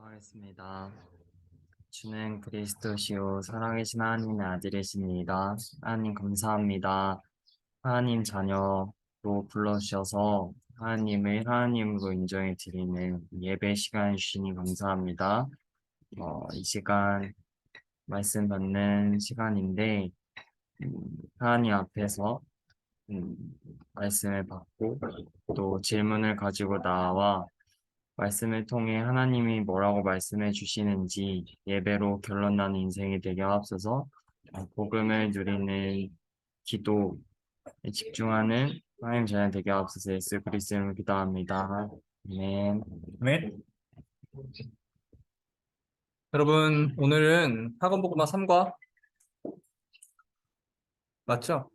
기도하겠습니다. 주는 그리스도시요 살아계신 하나님의 아들이십니다. 하나님 감사합니다. 하나님 자녀로 불러주셔서 하나님을 하나님으로 인정해 드리는 예배 시간 주시니 감사합니다. 이 시간 말씀 받는 시간인데 하나님 앞에서 음, 말씀을 받고 또 질문을 가지고 나와 말씀을 통해 하나님이 뭐라고 말씀해 주시는지 예배로 결론나는 인생이 되게 하옵소서. 복음을 누리는 기도에 집중하는 하나님 자녀 되게 하옵소서. 예수 그리스도 이름으로 기도합니다. 아멘. 네. 여러분, 오늘은 학원복음화 3과 맞죠?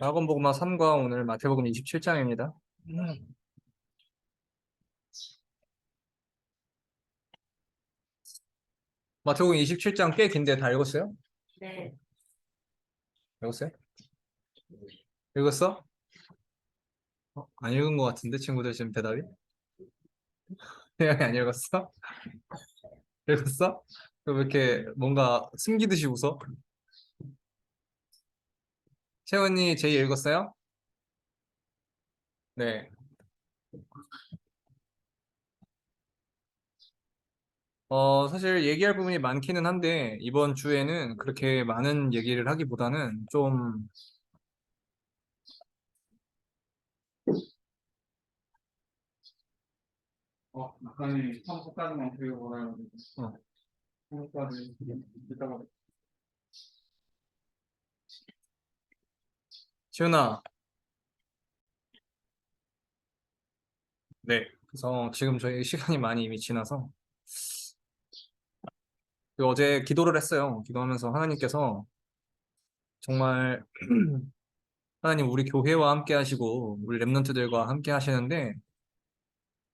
학원복음화 3과 오늘 마태복음 27장입니다. 마태복음 27장 꽤 긴데 다 읽었어요? 네. 읽었어요? 읽었어? 안 읽은 것 같은데 친구들 지금 대답이? 안 읽었어? 읽었어? 왜 이렇게 뭔가 숨기듯이 웃어? 채원이 제이 읽었어요? 네. 사실 얘기할 부분이 많기는 한데 이번 주에는 그렇게 많은 얘기를 하기보다는 좀 아까는 청소까지만 배워보라. 청소까지 이따가. 지훈아, 네. 그래서 지금 저희 시간이 많이 이미 지나서 어제 기도를 했어요. 기도하면서 하나님께서 정말 하나님 우리 교회와 함께 하시고 우리 랩런트들과 함께 하시는데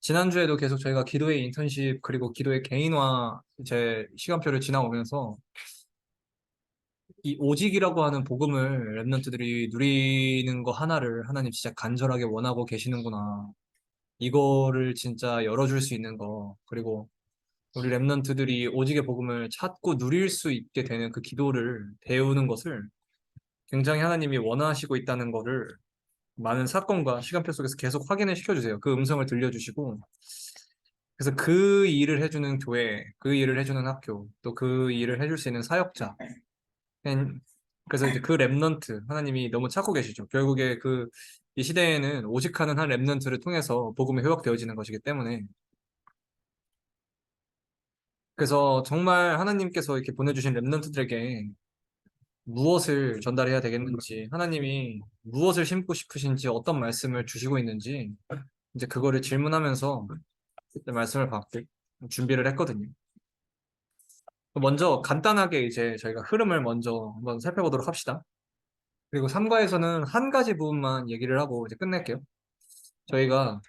지난주에도 계속 저희가 기도의 인턴십 그리고 기도의 개인화 제 시간표를 지나오면서 이 오직이라고 하는 복음을 랩런트들이 누리는 거 하나를 하나님 진짜 간절하게 원하고 계시는구나. 이거를 진짜 열어줄 수 있는 거 그리고 우리 랩런트들이 오직의 복음을 찾고 누릴 수 있게 되는 그 기도를 배우는 것을 굉장히 하나님이 원하시고 있다는 거를 많은 사건과 시간표 속에서 계속 확인을 시켜주세요. 그 음성을 들려주시고 그래서 그 일을 해주는 교회, 그 일을 해주는 학교, 또 그 일을 해줄 수 있는 사역자 그래서 이제 그 랩넌트 하나님이 너무 찾고 계시죠. 결국에 그 이 시대에는 오직하는 한 랩넌트를 통해서 복음이 회복되어지는 것이기 때문에 그래서 정말 하나님께서 이렇게 보내주신 랩넌트들에게 무엇을 전달해야 되겠는지, 하나님이 무엇을 심고 싶으신지, 어떤 말씀을 주시고 있는지, 이제 그거를 질문하면서 그때 말씀을 받게 준비를 했거든요. 먼저 간단하게 이제 저희가 흐름을 먼저 한번 살펴보도록 합시다. 그리고 3과에서는 한 가지 부분만 얘기를 하고 이제 끝낼게요. 저희가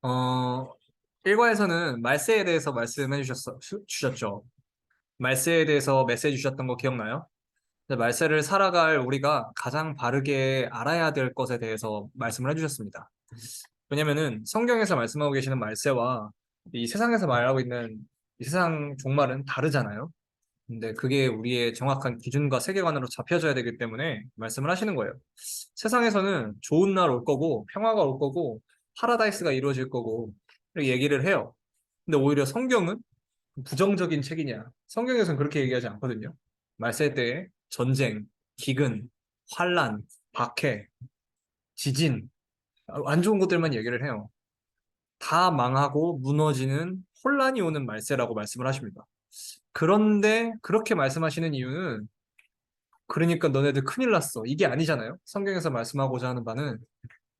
어 1과에서는 말세에 대해서 주셨죠. 말세에 대해서 메시지 주셨던 거 기억나요? 말세를 살아갈 우리가 가장 바르게 알아야 될 것에 대해서 말씀을 해주셨습니다. 왜냐면은 성경에서 말씀하고 계시는 말세와 이 세상에서 말하고 있는 이 세상 종말은 다르잖아요. 근데 그게 우리의 정확한 기준과 세계관으로 잡혀져야 되기 때문에 말씀을 하시는 거예요. 세상에서는 좋은 날 올 거고 평화가 올 거고 파라다이스가 이루어질 거고 이렇게 얘기를 해요. 근데 오히려 성경은 부정적인 책이냐? 성경에서는 그렇게 얘기하지 않거든요. 말세 때에 전쟁, 기근, 환란, 박해, 지진, 안 좋은 것들만 얘기를 해요. 다 망하고 무너지는 혼란이 오는 말세라고 말씀을 하십니다. 그런데 그렇게 말씀하시는 이유는 그러니까 너네들 큰일 났어. 이게 아니잖아요. 성경에서 말씀하고자 하는 바는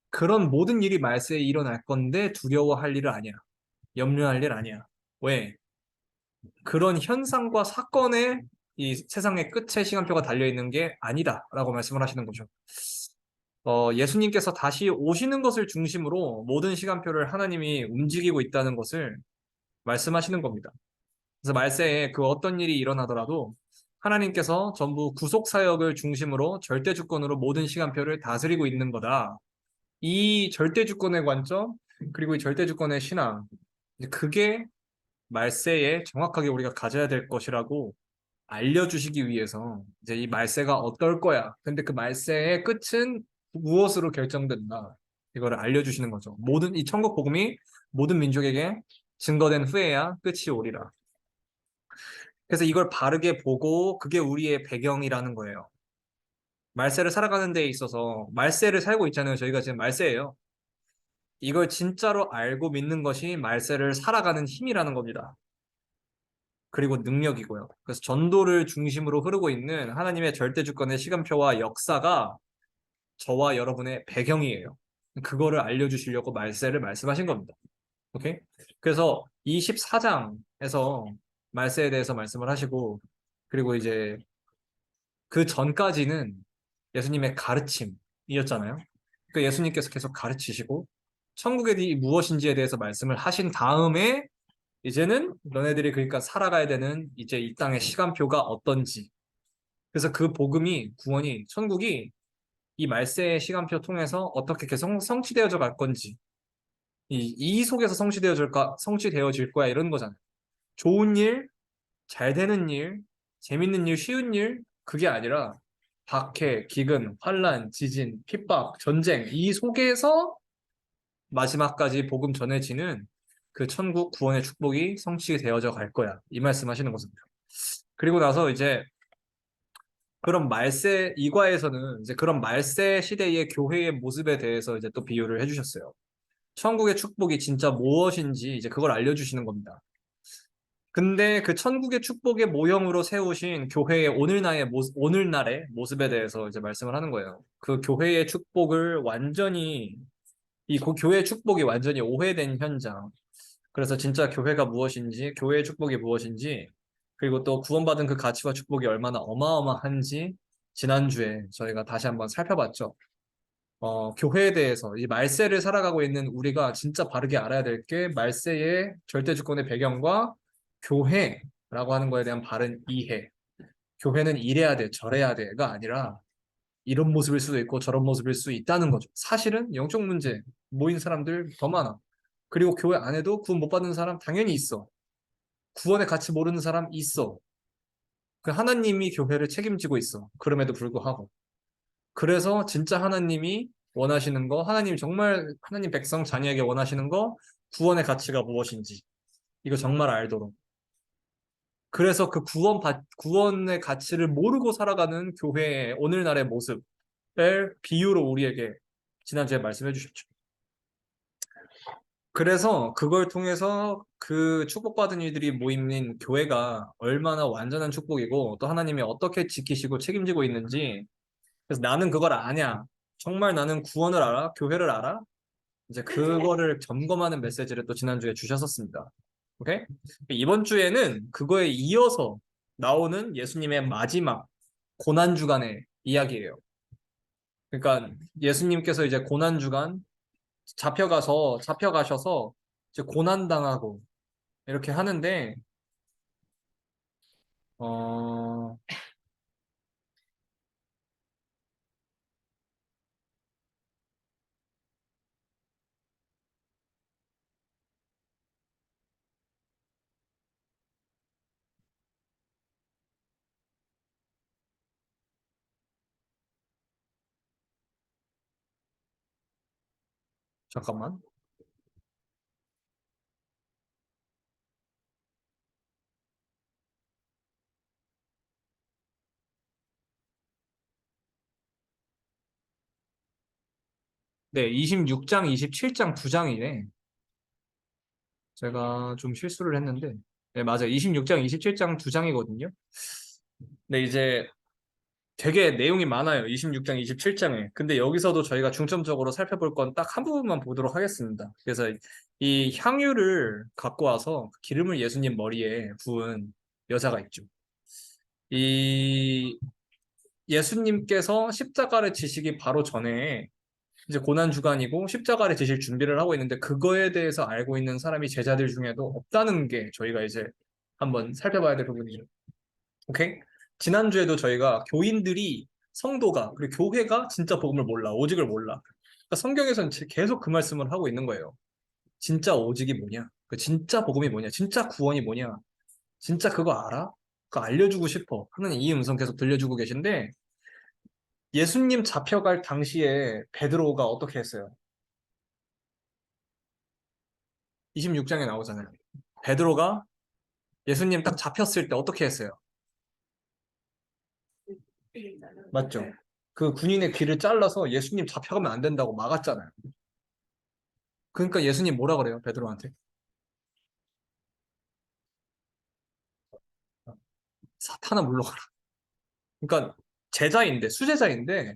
그런 모든 일이 말세에 일어날 건데 두려워할 일은 아니야. 염려할 일 아니야. 왜? 그런 현상과 사건에 이 세상의 끝에 시간표가 달려 있는 게 아니다라고 말씀을 하시는 거죠. 예수님께서 다시 오시는 것을 중심으로 모든 시간표를 하나님이 움직이고 있다는 것을 말씀하시는 겁니다. 그래서 말세에 그 어떤 일이 일어나더라도 하나님께서 전부 구속 사역을 중심으로 절대 주권으로 모든 시간표를 다스리고 있는 거다. 이 절대 주권의 관점, 그리고 이 절대 주권의 신앙, 이제 그게 말세에 정확하게 우리가 가져야 될 것이라고 알려주시기 위해서 이제 이 말세가 어떨 거야. 근데 그 말세의 끝은 무엇으로 결정된다. 이거를 알려주시는 거죠. 모든 이 천국 복음이 모든 민족에게 증거된 후에야 끝이 오리라. 그래서 이걸 바르게 보고 그게 우리의 배경이라는 거예요. 말세를 살아가는 데 있어서 말세를 살고 있잖아요. 저희가 지금 말세예요. 이걸 진짜로 알고 믿는 것이 말세를 살아가는 힘이라는 겁니다. 그리고 능력이고요. 그래서 전도를 중심으로 흐르고 있는 하나님의 절대 주권의 시간표와 역사가 저와 여러분의 배경이에요. 그거를 알려주시려고 말세를 말씀하신 겁니다. 오케이? 그래서 24장에서 말세에 대해서 말씀을 하시고, 그리고 이제 그 전까지는 예수님의 가르침이었잖아요. 그 예수님께서 계속 가르치시고, 천국이 무엇인지에 대해서 말씀을 하신 다음에, 이제는 너네들이 그러니까 살아가야 되는 이제 이 땅의 시간표가 어떤지. 그래서 그 복음이, 구원이, 천국이 이 말세의 시간표 통해서 어떻게 계속 성취되어져 갈 건지, 이 속에서 성취되어질 거야, 이런 거잖아요. 좋은 일, 잘 되는 일, 재밌는 일, 쉬운 일, 그게 아니라 박해, 기근, 환란, 지진, 핍박, 전쟁, 이 속에서 마지막까지 복음 전해지는 그 천국 구원의 축복이 성취되어져 갈 거야. 이 말씀 하시는 것입니다. 그리고 나서 이제 그런 말세 이과에서는 이제 그런 말세 시대의 교회의 모습에 대해서 이제 또 비유를 해주셨어요. 천국의 축복이 진짜 무엇인지 이제 그걸 알려주시는 겁니다. 근데 그 천국의 축복의 모형으로 세우신 교회의 오늘날의 모습에 대해서 이제 말씀을 하는 거예요. 그 교회의 축복을 완전히 교회의 축복이 완전히 오해된 현장. 그래서 진짜 교회가 무엇인지, 교회의 축복이 무엇인지, 그리고 또 구원받은 그 가치와 축복이 얼마나 어마어마한지 지난주에 저희가 다시 한번 살펴봤죠. 교회에 대해서 이 말세를 살아가고 있는 우리가 진짜 바르게 알아야 될 게 말세의 절대 주권의 배경과 교회라고 하는 거에 대한 바른 이해. 교회는 이래야 돼, 저래야 돼가 아니라 이런 모습일 수도 있고 저런 모습일 수 있다는 거죠. 사실은 영적 문제 모인 사람들 더 많아. 그리고 교회 안에도 구원 못 받는 사람 당연히 있어. 구원의 가치 모르는 사람 있어. 그 하나님이 교회를 책임지고 있어. 그럼에도 불구하고. 그래서 진짜 하나님이 원하시는 거, 하나님 정말 하나님 백성 자녀에게 원하시는 거, 구원의 가치가 무엇인지 이거 정말 알도록. 그래서 그 구원의 가치를 모르고 살아가는 교회의 오늘날의 모습을 비유로 우리에게 지난주에 말씀해 주셨죠. 그래서 그걸 통해서 그 축복받은 이들이 모임인 교회가 얼마나 완전한 축복이고 또 하나님이 어떻게 지키시고 책임지고 있는지 그래서 나는 그걸 아냐? 정말 나는 구원을 알아? 교회를 알아? 이제 그거를 점검하는 메시지를 또 지난주에 주셨었습니다. 오케이? 이번 주에는 그거에 이어서 나오는 예수님의 마지막 고난주간의 이야기예요. 그러니까 예수님께서 이제 고난주간 잡혀가셔서 이제 고난당하고 이렇게 하는데, 어, 잠깐만. 네, 26장, 27장 두 장이네. 제가 좀 실수를 했는데, 네, 맞아요. 26장, 27장 두 장이거든요. 근데 이제 되게 내용이 많아요. 26장, 27장에. 근데 여기서도 저희가 중점적으로 살펴볼 건 딱 한 부분만 보도록 하겠습니다. 그래서 이 향유를 갖고 와서 기름을 예수님 머리에 부은 여자가 있죠. 이 예수님께서 십자가를 지시기 바로 전에 이제 고난 주간이고 십자가를 지실 준비를 하고 있는데 그거에 대해서 알고 있는 사람이 제자들 중에도 없다는 게 저희가 이제 한번 살펴봐야 될 부분이죠. 오케이? 지난주에도 저희가 교인들이 성도가 그리고 교회가 진짜 복음을 몰라. 오직을 몰라. 그러니까 성경에서는 계속 그 말씀을 하고 있는 거예요. 진짜 오직이 뭐냐? 그 진짜 복음이 뭐냐? 진짜 구원이 뭐냐? 진짜 그거 알아? 그거 알려주고 싶어. 하는 이 음성 계속 들려주고 계신데 예수님 잡혀갈 당시에 베드로가 어떻게 했어요? 26장에 나오잖아요. 베드로가 예수님 딱 잡혔을 때 어떻게 했어요? 맞죠? 그 군인의 귀를 잘라서 예수님 잡혀가면 안 된다고 막았잖아요. 그러니까 예수님 뭐라 그래요? 베드로한테? 사탄아 물러가라. 그러니까 제자인데, 수제자인데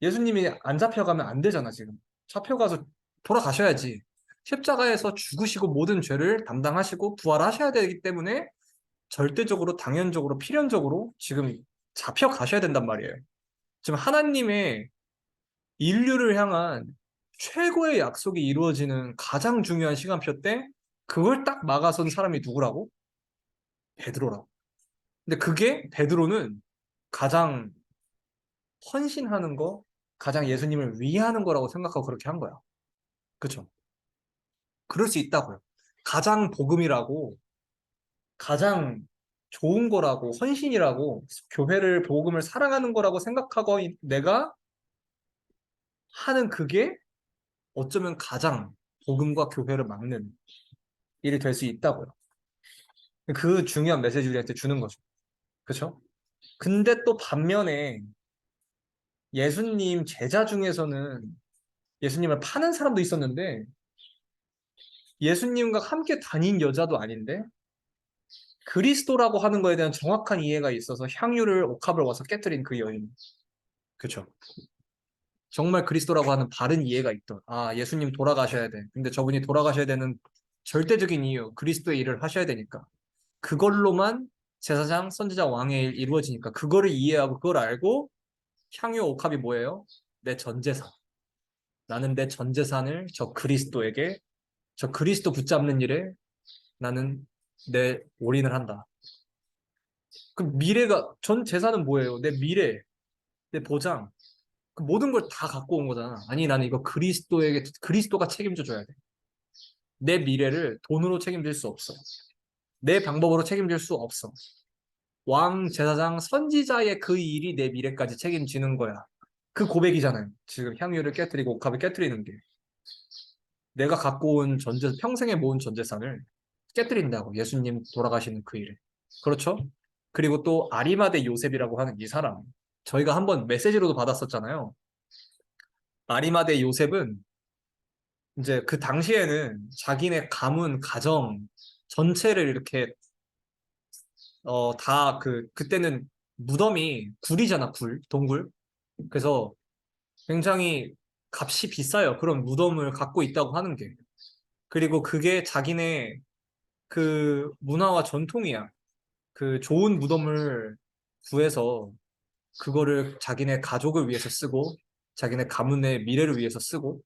예수님이 안 잡혀가면 안 되잖아, 지금. 잡혀가서 돌아가셔야지. 십자가에서 죽으시고 모든 죄를 담당하시고 부활하셔야 되기 때문에 절대적으로, 당연적으로, 필연적으로 지금 잡혀가셔야 된단 말이에요. 지금 하나님의 인류를 향한 최고의 약속이 이루어지는 가장 중요한 시간표 때 그걸 딱 막아선 사람이 누구라고? 베드로라고. 근데 그게 베드로는 가장 헌신하는 거, 가장 예수님을 위하는 거라고 생각하고 그렇게 한 거야. 그쵸? 그럴 수 있다고요. 가장 복음이라고, 가장 좋은 거라고, 헌신이라고, 교회를, 복음을 사랑하는 거라고 생각하고 내가 하는 그게 어쩌면 가장 복음과 교회를 막는 일이 될 수 있다고요. 그 중요한 메시지 우리한테 주는 거죠. 그쵸? 근데 또 반면에 예수님 제자 중에서는 예수님을 파는 사람도 있었는데 예수님과 함께 다닌 여자도 아닌데 그리스도라고 하는 거에 대한 정확한 이해가 있어서 향유를 옥합을 와서 깨뜨린 그 여인. 그쵸? 정말 그리스도라고 하는 바른 이해가 있던. 아, 예수님 돌아가셔야 돼. 근데 저분이 돌아가셔야 되는 절대적인 이유, 그리스도의 일을 하셔야 되니까. 그걸로만 제사장, 선지자, 왕의 일 이루어지니까 그거를 이해하고 그걸 알고 향유 옥합이 뭐예요? 내 전재산. 나는 내 전재산을 저 그리스도에게 저 그리스도 붙잡는 일에 나는 내 올인을 한다. 그 미래가 전 재산은 뭐예요? 내 미래, 내 보장. 그 모든 걸 다 갖고 온 거잖아. 아니 나는 이거 그리스도에게 그리스도가 책임져 줘야 돼. 내 미래를 돈으로 책임질 수 없어. 내 방법으로 책임질 수 없어. 왕, 제사장, 선지자의 그 일이 내 미래까지 책임지는 거야. 그 고백이잖아요. 지금 향유를 깨뜨리고 옥합을 깨뜨리는 게. 내가 갖고 온 평생에 모은 전재산을 깨뜨린다고. 예수님 돌아가시는 그 일에. 그렇죠? 그리고 또 아리마대 요셉이라고 하는 이 사람. 저희가 한번 메시지로도 받았었잖아요. 아리마대 요셉은 이제 그 당시에는 자기네 가문, 가정 전체를 이렇게 다 그때는 무덤이 굴이잖아, 굴, 동굴. 그래서 굉장히 값이 비싸요. 그런 무덤을 갖고 있다고 하는 게. 그리고 그게 자기네 그 문화와 전통이야. 그 좋은 무덤을 구해서 그거를 자기네 가족을 위해서 쓰고 자기네 가문의 미래를 위해서 쓰고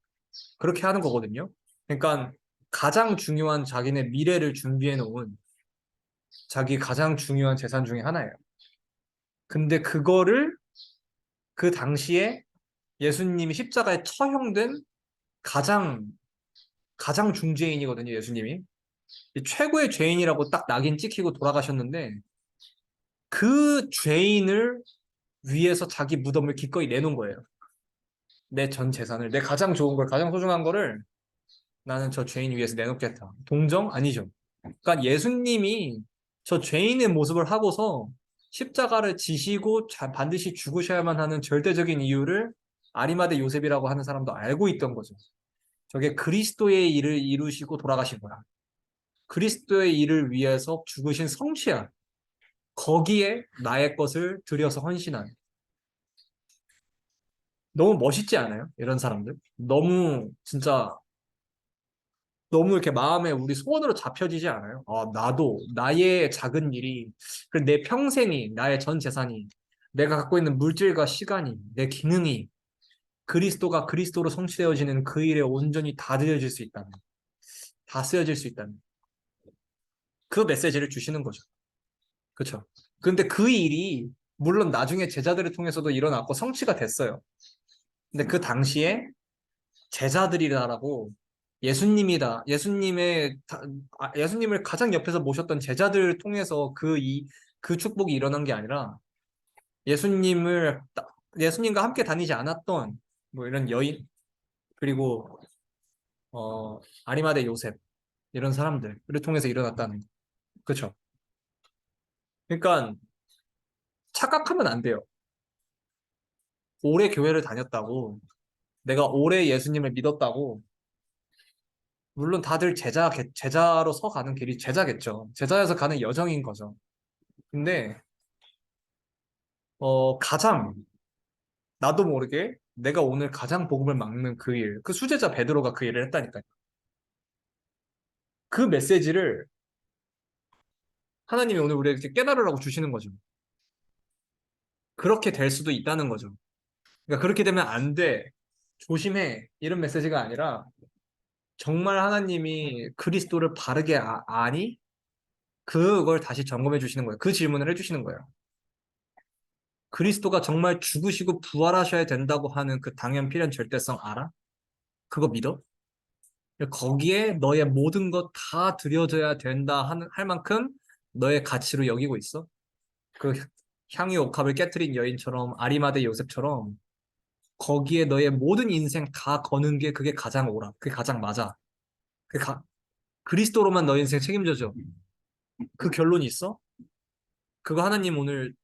그렇게 하는 거거든요. 그러니까 가장 중요한 자기네 미래를 준비해 놓은 자기 가장 중요한 재산 중에 하나예요. 근데 그거를 그 당시에 예수님이 십자가에 처형된 가장 가장 중죄인이거든요, 예수님이. 최고의 죄인이라고 딱 낙인 찍히고 돌아가셨는데 그 죄인을 위해서 자기 무덤을 기꺼이 내놓은 거예요. 내 전 재산을, 내 가장 좋은 걸, 가장 소중한 거를 나는 저 죄인 위해서 내놓겠다. 동정? 아니죠. 그러니까 예수님이 저 죄인의 모습을 하고서 십자가를 지시고 반드시 죽으셔야만 하는 절대적인 이유를 아리마대 요셉이라고 하는 사람도 알고 있던 거죠. 저게 그리스도의 일을 이루시고 돌아가신 거야. 그리스도의 일을 위해서 죽으신 성취야. 거기에 나의 것을 들여서 헌신한. 너무 멋있지 않아요? 이런 사람들. 너무 진짜 너무 이렇게 마음에 우리 소원으로 잡혀지지 않아요? 나도 나의 작은 일이 그리고 내 평생이 나의 전 재산이 내가 갖고 있는 물질과 시간이, 내 기능이 그리스도가 그리스도로 성취되어지는 그 일에 온전히 다 드려질 수 있다면, 다 쓰여질 수 있다면, 그 메시지를 주시는 거죠. 그렇죠? 근데 그 일이 물론 나중에 제자들을 통해서도 일어났고 성취가 됐어요. 근데 그 당시에 제자들이라고 예수님이다. 예수님을 가장 옆에서 모셨던 제자들을 통해서 그 축복이 일어난 게 아니라 예수님을, 예수님과 함께 다니지 않았던 뭐 이런 여인, 그리고, 아리마대 요셉, 이런 사람들을 통해서 일어났다는 거. 그쵸? 그러니까 착각하면 안 돼요. 오래 교회를 다녔다고, 내가 오래 예수님을 믿었다고, 물론 다들 제자로서 가는 길이 제자겠죠. 제자여서 가는 여정인 거죠. 근데, 가장, 나도 모르게 내가 오늘 가장 복음을 막는 그 일, 그 수제자 베드로가 그 일을 했다니까요. 그 메시지를 하나님이 오늘 우리에게 깨달으라고 주시는 거죠. 그렇게 될 수도 있다는 거죠. 그러니까 그렇게 되면 안 돼. 조심해. 이런 메시지가 아니라 정말 하나님이 그리스도를 바르게 아니? 그걸 다시 점검해 주시는 거예요. 그 질문을 해 주시는 거예요. 그리스도가 정말 죽으시고 부활하셔야 된다고 하는 그 당연 필연 절대성 알아? 그거 믿어? 거기에 너의 모든 것 다 드려져야 된다 할 만큼 너의 가치로 여기고 있어? 그 향유 옥합을 깨뜨린 여인처럼 아리마대 요셉처럼 거기에 너의 모든 인생 다 거는 게 그게 가장 옳아. 그게 가장 맞아. 그 그리스도로만 너 인생 책임져줘. 그 결론이 있어? 그거 하나님 오늘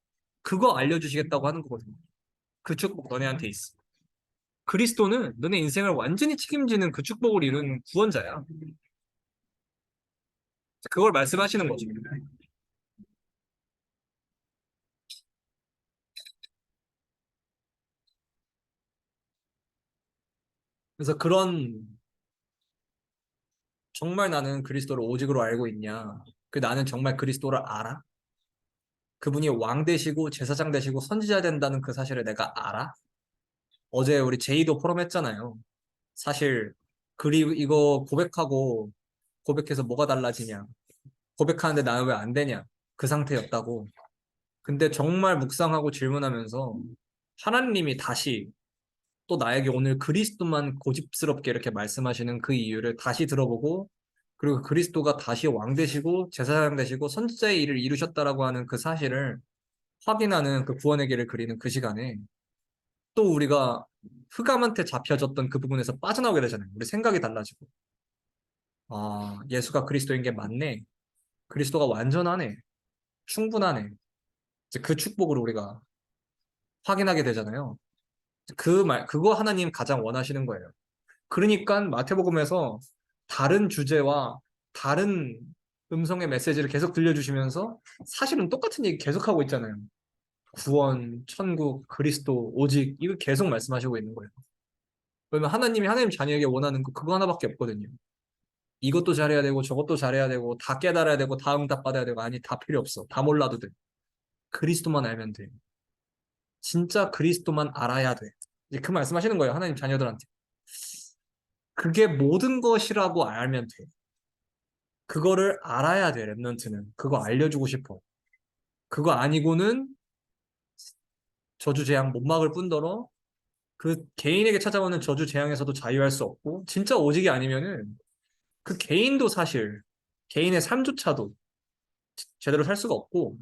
그거 알려주시겠다고 하는 거거든. 그 축복 너네한테 있어. 그리스도는 너네 인생을 완전히 책임지는 그 축복을 이룬 구원자야. 그걸 말씀하시는 거죠. 그래서 정말 나는 그리스도를 오직으로 알고 있냐? 나는 정말 그리스도를 알아? 그분이 왕 되시고 제사장 되시고 선지자 된다는 그 사실을 내가 알아? 어제 우리 제이도 포럼 했잖아요. 사실 이거 고백해서 뭐가 달라지냐? 고백하는데 나는 왜 안 되냐? 그 상태였다고. 근데 정말 묵상하고 질문하면서 하나님이 다시 또 나에게 오늘 그리스도만 고집스럽게 이렇게 말씀하시는 그 이유를 다시 들어보고 그리고 그리스도가 다시 왕 되시고 제사장 되시고 선지자의 일을 이루셨다라고 하는 그 사실을 확인하는 그 구원의 길을 그리는 그 시간에 또 우리가 흑암한테 잡혀졌던 그 부분에서 빠져나오게 되잖아요. 우리 생각이 달라지고. 아, 예수가 그리스도인 게 맞네. 그리스도가 완전하네. 충분하네. 이제 그 축복을 우리가 확인하게 되잖아요. 그거 하나님 가장 원하시는 거예요. 그러니까 마태복음에서 다른 주제와 다른 음성의 메시지를 계속 들려주시면서 사실은 똑같은 얘기 계속하고 있잖아요. 구원, 천국, 그리스도, 오직 이걸 계속 말씀하시고 있는 거예요. 그러면 하나님이 하나님 자녀에게 원하는 거 그거 하나밖에 없거든요. 이것도 잘해야 되고 저것도 잘해야 되고 다 깨달아야 되고 다 응답받아야 되고 아니 다 필요 없어. 다 몰라도 돼. 그리스도만 알면 돼. 진짜 그리스도만 알아야 돼. 이제 그 말씀하시는 거예요. 하나님 자녀들한테. 그게 모든 것이라고 알면 돼. 그거를 알아야 돼, 랩넌트는. 그거 알려주고 싶어. 그거 아니고는 저주 재앙 못 막을 뿐더러 그 개인에게 찾아오는 저주 재앙에서도 자유할 수 없고 진짜 오직이 아니면은 그 개인도 사실 개인의 삶조차도 제대로 살 수가 없고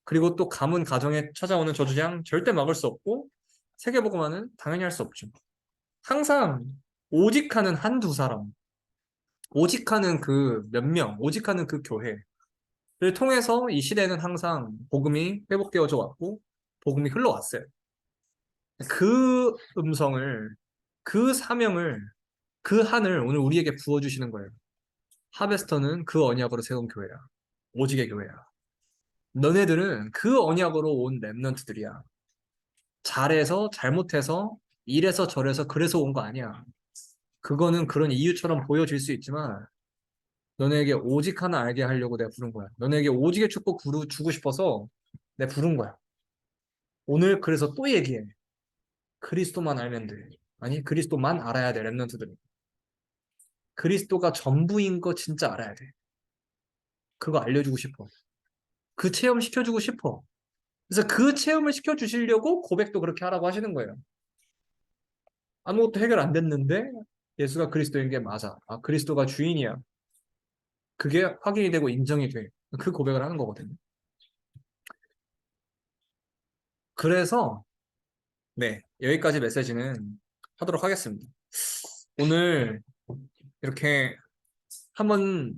그리고 또 가문 가정에 찾아오는 저주 재앙 절대 막을 수 없고 세계복음화는 당연히 할 수 없죠. 항상 오직하는 한두 사람, 오직하는 그 몇 명, 오직하는 그 교회를 통해서 이 시대는 항상 복음이 회복되어져 왔고 복음이 흘러왔어요. 그 음성을, 그 사명을, 그 한을 오늘 우리에게 부어주시는 거예요. 하베스터는 그 언약으로 세운 교회야. 오직의 교회야. 너네들은 그 언약으로 온 랩런트들이야. 잘해서, 잘못해서, 이래서 저래서 그래서 온 거 아니야. 그거는 그런 이유처럼 보여질 수 있지만 너네에게 오직 하나 알게 하려고 내가 부른 거야. 너네에게 오직의 축복 주고 싶어서 내가 부른 거야. 오늘 그래서 또 얘기해. 그리스도만 알면 돼. 아니, 그리스도만 알아야 돼, 랩런트들은. 그리스도가 전부인 거 진짜 알아야 돼. 그거 알려주고 싶어. 그 체험 시켜주고 싶어. 그래서 그 체험을 시켜주시려고 고백도 그렇게 하라고 하시는 거예요. 아무것도 해결 안 됐는데 예수가 그리스도인 게 맞아. 아, 그리스도가 주인이야. 그게 확인이 되고 인정이 돼. 그 고백을 하는 거거든요. 그래서 네, 여기까지 메시지는 하도록 하겠습니다. 오늘 이렇게 한번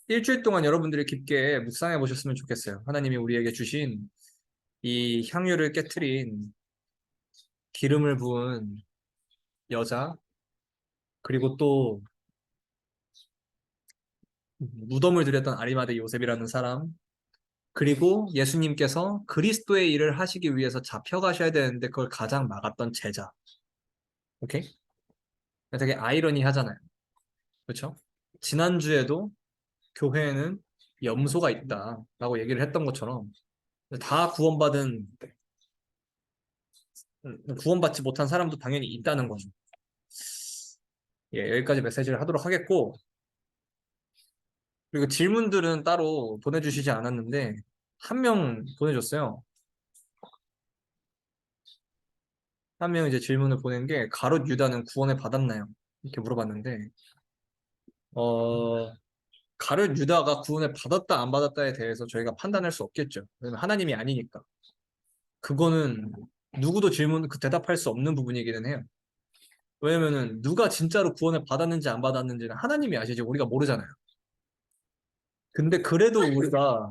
일주일 동안 여러분들이 깊게 묵상해 보셨으면 좋겠어요. 하나님이 우리에게 주신 이 향유를 깨트린 기름을 부은 여자, 그리고 또 무덤을 들였던 아리마대 요셉이라는 사람, 그리고 예수님께서 그리스도의 일을 하시기 위해서 잡혀가셔야 되는데 그걸 가장 막았던 제자. 오케이? 되게 아이러니하잖아요. 그렇죠? 지난주에도 교회에는 염소가 있다라고 얘기를 했던 것처럼 다 구원받지 못한 사람도 당연히 있다는 거죠. 예, 여기까지 메시지를 하도록 하겠고, 그리고 질문들은 따로 보내주시지 않았는데, 한 명 보내줬어요. 한 명 이제 질문을 보낸 게, 가롯 유다는 구원을 받았나요? 이렇게 물어봤는데, 어, 가롯 유다가 구원을 받았다, 안 받았다에 대해서 저희가 판단할 수 없겠죠. 왜냐면 하나님이 아니니까. 그거는 누구도 대답할 수 없는 부분이기는 해요. 왜냐면은 누가 진짜로 구원을 받았는지 안 받았는지는 하나님이 아시지 우리가 모르잖아요. 근데 그래도 우리가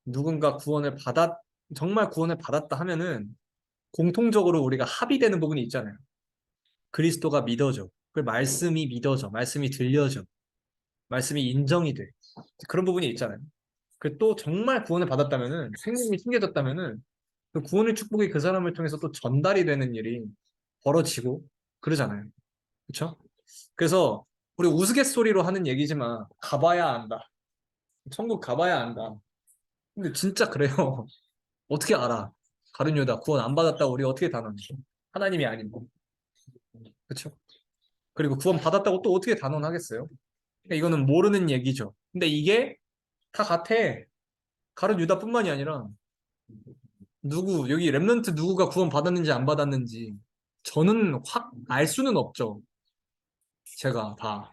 누군가 정말 구원을 받았다 하면은 공통적으로 우리가 합의되는 부분이 있잖아요. 그리스도가 믿어져. 그 말씀이 믿어져. 말씀이 들려져. 말씀이 인정이 돼. 그런 부분이 있잖아요. 그 또 정말 구원을 받았다면은 생명이 숨겨졌다면은 그 구원의 축복이 그 사람을 통해서 또 전달이 되는 일이 벌어지고 그러잖아요. 그렇죠? 그래서 우리 우스갯소리로 하는 얘기지만 가봐야 안다. 천국 가봐야 안다. 근데 진짜 그래요. 어떻게 알아? 가룟 유다 구원 안 받았다고 우리 어떻게 단언해? 하나님이 아니고. 그렇죠? 그리고 구원 받았다고 또 어떻게 단언하겠어요? 그러니까 이거는 모르는 얘기죠. 근데 이게 다 같아. 가룟 유다뿐만이 아니라 여기 랩런트 누구가 구원 받았는지 안 받았는지 저는 확 알 수는 없죠. 제가 다.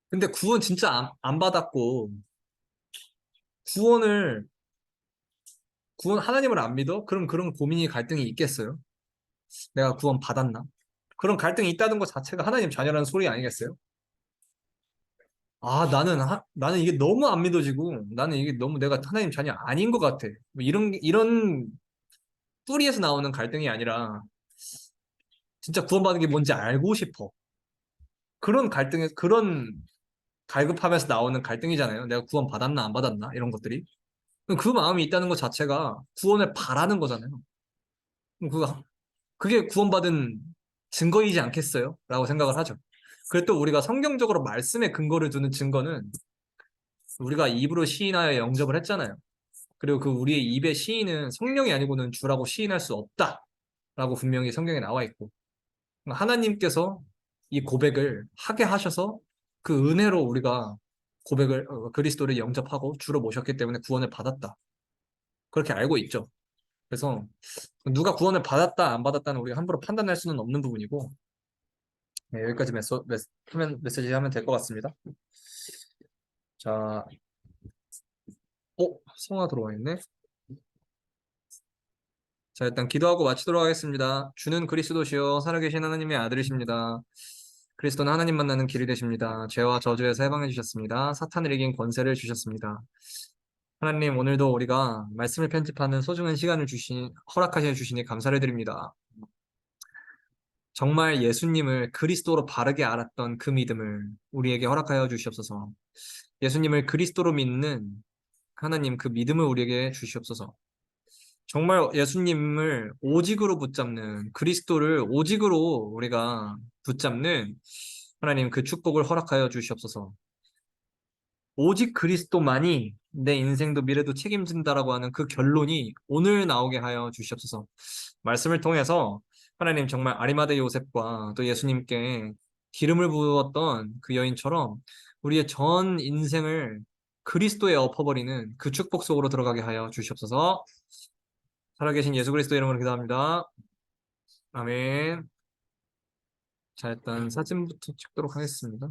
근데 구원 진짜 안 받았고 구원을 하나님을 안 믿어? 그럼 그런 고민이 갈등이 있겠어요? 내가 구원 받았나? 그런 갈등이 있다는 것 자체가 하나님 자녀라는 소리 아니겠어요? 아, 나는 이게 너무 안 믿어지고, 나는 이게 너무 내가 하나님 자녀 아닌 것 같아. 뭐 이런 뿌리에서 나오는 갈등이 아니라, 진짜 구원받은 게 뭔지 알고 싶어. 그런 갈급하면서 나오는 갈등이잖아요. 내가 구원 받았나, 안 받았나, 이런 것들이. 그 마음이 있다는 것 자체가 구원을 바라는 거잖아요. 그럼 그게 구원받은 증거이지 않겠어요? 라고 생각을 하죠. 그리고 또 우리가 성경적으로 말씀에 근거를 두는 증거는 우리가 입으로 시인하여 영접을 했잖아요. 그리고 그 우리의 입의 시인은 성령이 아니고는 주라고 시인할 수 없다라고 분명히 성경에 나와 있고 하나님께서 이 고백을 하게 하셔서 그 은혜로 우리가 그리스도를 영접하고 주로 모셨기 때문에 구원을 받았다. 그렇게 알고 있죠. 그래서 누가 구원을 받았다 안 받았다는 우리가 함부로 판단할 수는 없는 부분이고 네, 여기까지 메시지 하면 될 것 같습니다. 자, 성화 들어와 있네. 자, 일단 기도하고 마치도록 하겠습니다. 주는 그리스도시요 살아계신 하나님의 아들이십니다. 그리스도는 하나님 만나는 길이 되십니다. 죄와 저주에서 해방해 주셨습니다. 사탄을 이긴 권세를 주셨습니다. 하나님, 오늘도 우리가 말씀을 편집하는 소중한 시간을 허락하셔 주시니 감사를 드립니다. 정말 예수님을 그리스도로 바르게 알았던 그 믿음을 우리에게 허락하여 주시옵소서. 예수님을 그리스도로 믿는 하나님 그 믿음을 우리에게 주시옵소서. 정말 예수님을 오직으로 붙잡는 그리스도를 오직으로 우리가 붙잡는 하나님 그 축복을 허락하여 주시옵소서. 오직 그리스도만이 내 인생도 미래도 책임진다라고 하는 그 결론이 오늘 나오게 하여 주시옵소서. 말씀을 통해서 하나님 정말 아리마대 요셉과 또 예수님께 기름을 부었던 그 여인처럼 우리의 전 인생을 그리스도에 엎어버리는 그 축복 속으로 들어가게 하여 주시옵소서. 살아계신 예수 그리스도 이름으로 기도합니다. 아멘. 자, 일단 사진부터 찍도록 하겠습니다.